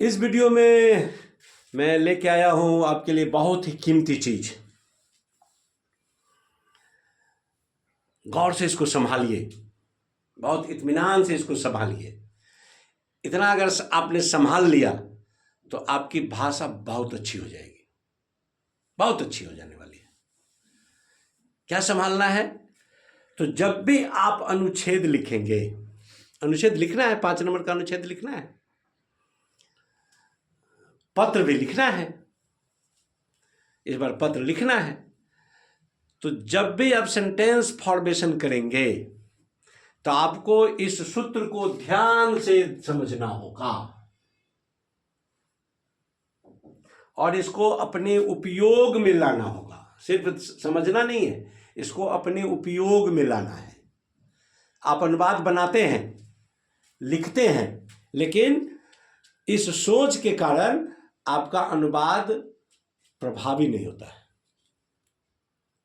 इस वीडियो में मैं लेके आया हूं आपके लिए बहुत ही कीमती चीज। गौर से इसको संभालिए, बहुत इत्मीनान से इसको संभालिए। इतना अगर आपने संभाल लिया तो आपकी भाषा बहुत अच्छी हो जाएगी, बहुत अच्छी हो जाने वाली है। क्या संभालना है? तो जब भी आप अनुच्छेद लिखेंगे, अनुच्छेद लिखना है, 5 नंबर का अनुच्छेद लिखना है, पत्र भी लिखना है, इस बार पत्र लिखना है। तो जब भी आप सेंटेंस फॉर्मेशन करेंगे तो आपको इस सूत्र को ध्यान से समझना होगा और इसको अपने उपयोग में लाना होगा। सिर्फ समझना नहीं है, इसको अपने उपयोग में लाना है। आप अनुवाद बनाते हैं, लिखते हैं, लेकिन इस सोच के कारण आपका अनुवाद प्रभावी नहीं होता है।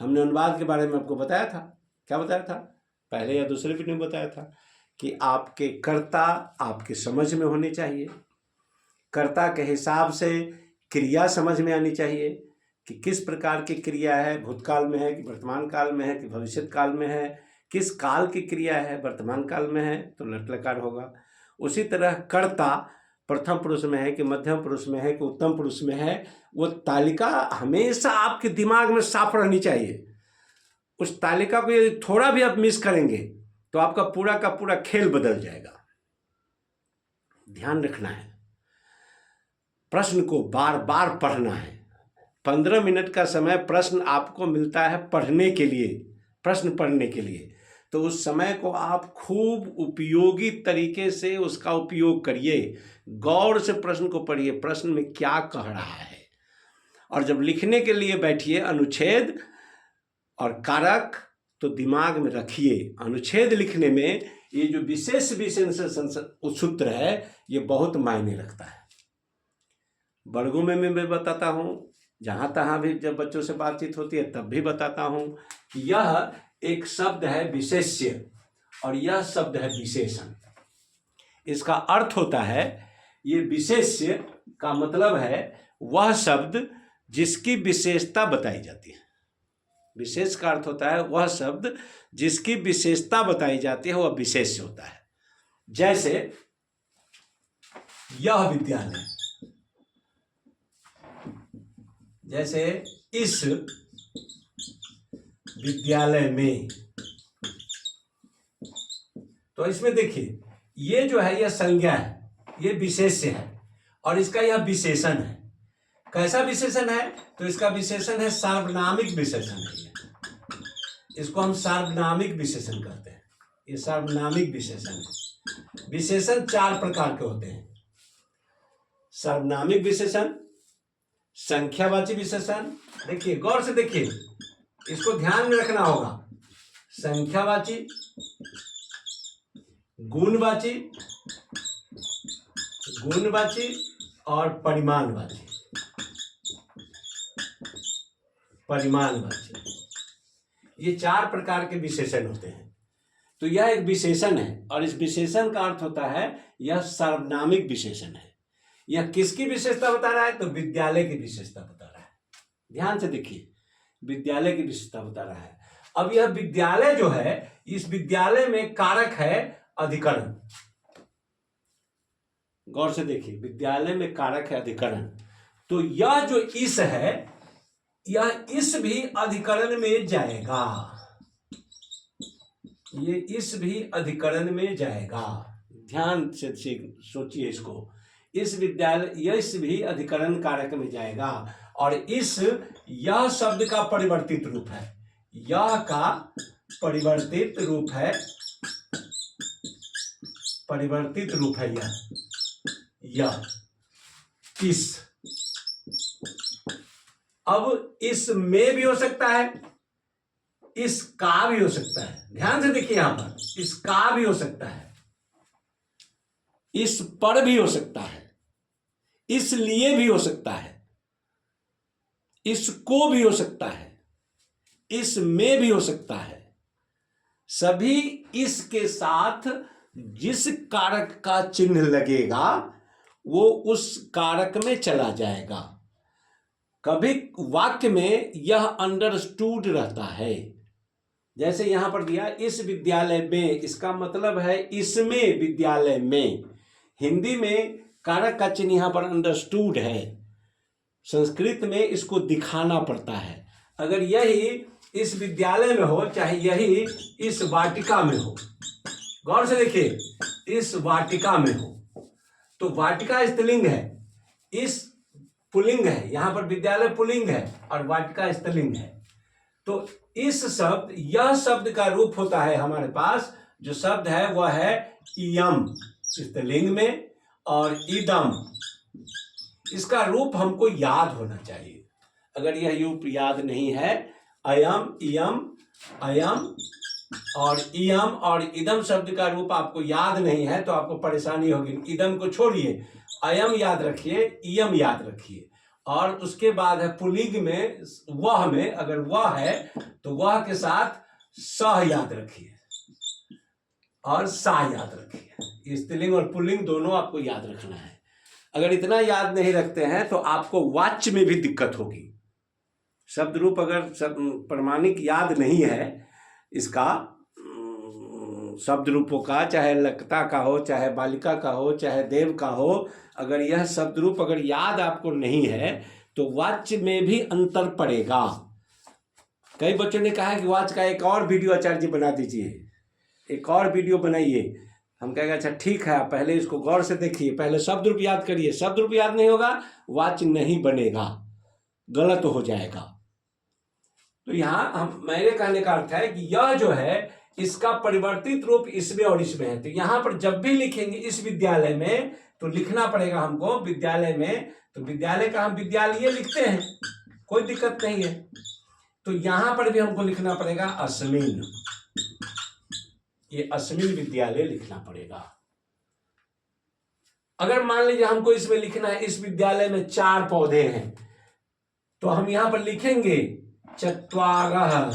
हमने अनुवाद के बारे में आपको बताया था, क्या बताया था? पहले या दूसरे वीडियो में बताया था कि आपके कर्ता आपके समझ में होने चाहिए। कर्ता के हिसाब से क्रिया समझ में आनी चाहिए कि किस प्रकार की क्रिया है, भूतकाल में है कि वर्तमान काल में है कि भविष्य काल में है, किस काल की क्रिया है, वर्तमान काल में है तो लट लकार होगा। उसी तरह कर्ता प्रथम पुरुष में है कि मध्यम पुरुष में है कि उत्तम पुरुष में है, वो तालिका हमेशा आपके दिमाग में साफ रहनी चाहिए। उस तालिका को यदि थोड़ा भी आप मिस करेंगे तो आपका पूरा का पूरा खेल बदल जाएगा। ध्यान रखना है, प्रश्न को बार बार पढ़ना है। 15 मिनट का समय प्रश्न आपको मिलता है पढ़ने के लिए, प्रश्न पढ़ने के लिए। तो उस समय को आप खूब उपयोगी तरीके से उसका उपयोग करिए। गौर से प्रश्न को पढ़िए, प्रश्न में क्या कह रहा है। और जब लिखने के लिए बैठिए अनुच्छेद और कारक तो दिमाग में रखिए। अनुच्छेद लिखने में ये जो विशेष विशेषण सूत्र है ये बहुत मायने रखता है। वर्गों में मैं बताता हूँ, जहाँ तहाँ भी जब बच्चों से बातचीत होती है तब भी बताता हूँ कि यह एक शब्द है विशेष्य और यह शब्द है विशेषण। इसका अर्थ होता है, ये विशेष्य का मतलब है वह शब्द जिसकी विशेषता बताई जाती है। विशेष का अर्थ होता है वह शब्द जिसकी विशेषता बताई जाती है, वह विशेष होता है। जैसे यह विद्यालय, जैसे इस विद्यालय में, तो इसमें देखिए ये जो है यह संज्ञा है, ये विशेष्य है और इसका यह विशेषण है। कैसा विशेषण है? तो इसका विशेषण है सार्वनामिक विशेषण है। इसको हम सार्वनामिक विशेषण कहते हैं। ये सार्वनामिक विशेषण है। विशेषण 4 प्रकार के होते हैं। सार्वनामिक विशेषण, संख्यावाची विशेषण, देखिए गौर से देखिए, इसको ध्यान में रखना होगा। संख्यावाची, गुणवाची, गुणवाची और परिमाणवाची। परिमाणवाची, ये 4 प्रकार के विशेषण होते हैं। तो यह एक विशेषण है और इस विशेषण का अर्थ होता है यह सार्वनामिक विशेषण है। यह किसकी विशेषता बता रहा है? तो विद्यालय की विशेषता बता रहा है। ध्यान से देखिए, विद्यालय की विशेषता बता रहा है। अब यह विद्यालय जो है, इस विद्यालय में कारक है अधिकरण। गौर से देखिए, विद्यालय में कारक है अधिकरण। तो यह जो इस है, यह इस भी अधिकरण में जाएगा। ये इस भी अधिकरण में जाएगा। ध्यान से सोचिए इसको। इस विद्यालय, इस भी अधिकरण कारक में जाएगा। और इस, यह शब्द का परिवर्तित रूप है, यह का परिवर्तित रूप है, परिवर्तित रूप है यह इस। अब इस में भी हो सकता है, इस का भी हो सकता है। ध्यान से देखिए, यहां पर इस का भी हो सकता है, इस पर भी हो सकता है, इसलिए भी हो सकता है, इसको भी हो सकता है, इसमें भी हो सकता है। सभी इसके साथ जिस कारक का चिन्ह लगेगा वो उस कारक में चला जाएगा। कभी वाक्य में यह अंडरस्टूड रहता है, जैसे यहां पर दिया इस विद्यालय में, इसका मतलब है इसमें विद्यालय में। हिंदी में कारक का चिन्ह यहां पर अंडरस्टूड है, संस्कृत में इसको दिखाना पड़ता है। अगर यही इस विद्यालय में हो, चाहे यही इस वाटिका में हो, गौर से देखिए, इस वाटिका में हो, तो वाटिका स्त्रीलिंग है, इस पुल्लिंग है, यहां पर विद्यालय पुल्लिंग है और वाटिका स्त्रीलिंग है। तो इस शब्द, यह शब्द का रूप होता है हमारे पास, जो शब्द है वह है इयम स्त्रीलिंग में, और इदम, इसका रूप हमको याद होना चाहिए। अगर यह रूप याद नहीं है, अयम, इयम, अयम और इयम और इदम शब्द का रूप आपको याद नहीं है तो आपको परेशानी होगी। इदम को छोड़िए, अयम याद रखिए, इयम याद रखिए, और उसके बाद है पुल्लिंग में, वह में, अगर वह है तो वह के साथ सह याद रखिए और सा याद रखिए। स्त्रीलिंग और पुल्लिंग दोनों आपको याद रखना है। अगर इतना याद नहीं रखते हैं तो आपको वाच्य में भी दिक्कत होगी। शब्द रूप अगर प्रमाणिक याद नहीं है इसका, शब्द रूपों का, चाहे लकता का हो, चाहे बालिका का हो, चाहे देव का हो, अगर यह शब्द रूप अगर याद आपको नहीं है तो वाच्य में भी अंतर पड़ेगा। कई बच्चों ने कहा है कि वाच्य का एक और वीडियो आचार्य जी बना दीजिए, एक और वीडियो बनाइए। हम कहेंगे अच्छा ठीक है, आप पहले इसको गौर से देखिए, पहले शब्द रूप याद करिए। शब्द रूप याद नहीं होगा, वाच्य नहीं बनेगा, गलत हो जाएगा। तो यहाँ मेरे कहने का अर्थ है कि यह जो है इसका परिवर्तित रूप इसमें और इसमें है। तो यहाँ पर जब भी लिखेंगे इस विद्यालय में तो लिखना पड़ेगा हमको विद्यालय में, तो विद्यालय का हम विद्यालय लिखते हैं, कोई दिक्कत नहीं है। तो यहां पर भी हमको लिखना पड़ेगा अस्मिन, ये अस्मिन विद्यालय लिखना पड़ेगा। अगर मान लीजिए हमको इसमें लिखना है इस विद्यालय में 4 पौधे हैं, तो हम यहां पर लिखेंगे चत्वारः,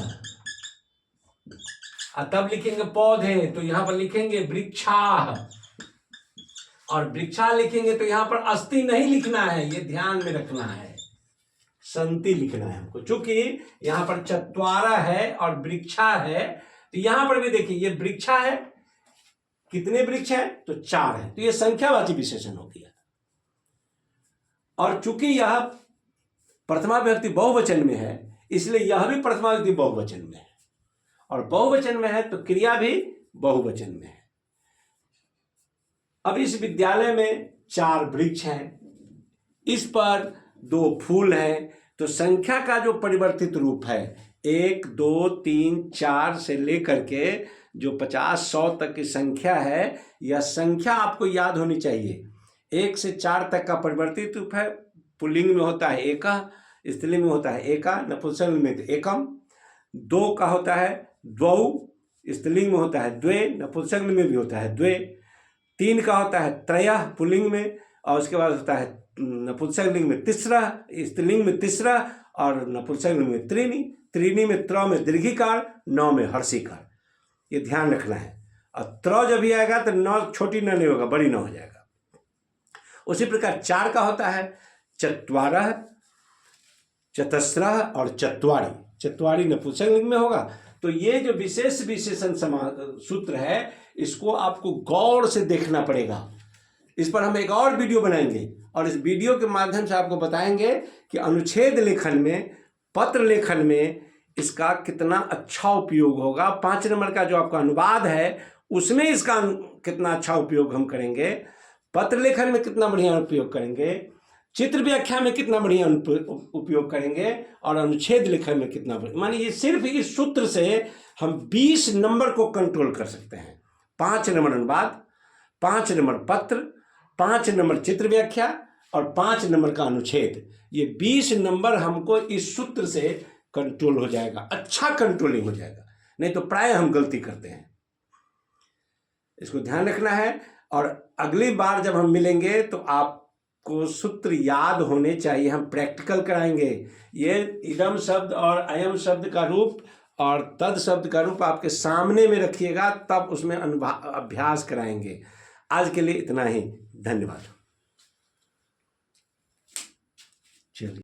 तब लिखेंगे पौधे तो यहां पर लिखेंगे वृक्षाः, और वृक्षा लिखेंगे तो यहां पर अस्ति नहीं लिखना है, ये ध्यान में रखना है, संति लिखना है हमको। चूंकि यहां पर चत्वारा है और वृक्षा है, तो यहां पर भी देखिए ये वृक्षा है, कितने वृक्ष है तो 4 है, तो ये संख्यावाची विशेषण हो गया। और चूंकि यह प्रथमा विभक्ति बहुवचन में है, इसलिए यह भी प्रथमा विभक्ति बहुवचन में है, और बहुवचन में है तो क्रिया भी बहुवचन में है। अब इस विद्यालय में 4 वृक्ष हैं, इस पर 2 फूल हैं, तो संख्या का जो परिवर्तित रूप है 1 2 3 4 से लेकर के जो 50 100 तक की संख्या है, यह संख्या आपको याद होनी चाहिए। 1 से 4 तक का परिवर्तित रूप है, पुल्लिंग में होता है एका, स्त्रीलिंग में होता है एका, नपुंसकलिंग में एकम। 2 का होता है द्वौ, स्त्रीलिंग में होता है द्वे, नपुंसकलिंग में भी होता है द्वे। 3 का होता है त्रयः पुल्लिंग में, और उसके बाद होता है नपुंसकलिंग में तीसरा, स्त्रीलिंग में तीसरा, और नपुंसकलिंग में त्रीनी, त्रीनी में त्र में दीर्घिकार, 9 में हर्षिकार। ये ध्यान रखना है। और त्र जब भी आएगा तो 9 छोटी न नहीं होगा, बड़ी न हो जाएगा। उसी प्रकार 4 का होता है चत्वारः, चतस्रः और चत्वारि, चत्वारि नपुंसकलिंग में होगा। तो ये जो विशेष विशेषण सूत्र है, इसको आपको गौर से देखना पड़ेगा। इस पर हम एक और वीडियो बनाएंगे, और इस वीडियो के माध्यम से आपको बताएंगे कि अनुच्छेद लेखन में, पत्र लेखन में इसका कितना अच्छा उपयोग होगा। 5 नंबर का जो आपका अनुवाद है उसमें इसका कितना अच्छा उपयोग हम करेंगे, पत्र लेखन में कितना बढ़िया उपयोग करेंगे, चित्र व्याख्या में कितना बढ़िया उपयोग करेंगे, और अनुच्छेद लेखन में कितना बढ़िया। मानिए ये सिर्फ इस सूत्र से हम 20 नंबर को कंट्रोल कर सकते हैं। 5 नंबर अनुवाद, 5 नंबर पत्र, 5 नंबर चित्र व्याख्या और 5 नंबर का अनुच्छेद, ये 20 नंबर हमको इस सूत्र से कंट्रोल हो जाएगा, अच्छा कंट्रोलिंग हो जाएगा। नहीं तो प्राय हम गलती करते हैं, इसको ध्यान रखना है। और अगली बार जब हम मिलेंगे तो आपको सूत्र याद होने चाहिए, हम प्रैक्टिकल कराएंगे। ये इदम शब्द और अयम शब्द का रूप और तद शब्द का रूप आपके सामने में रखिएगा, तब उसमें अभ्यास कराएंगे। आज के लिए इतना ही, धन्यवाद।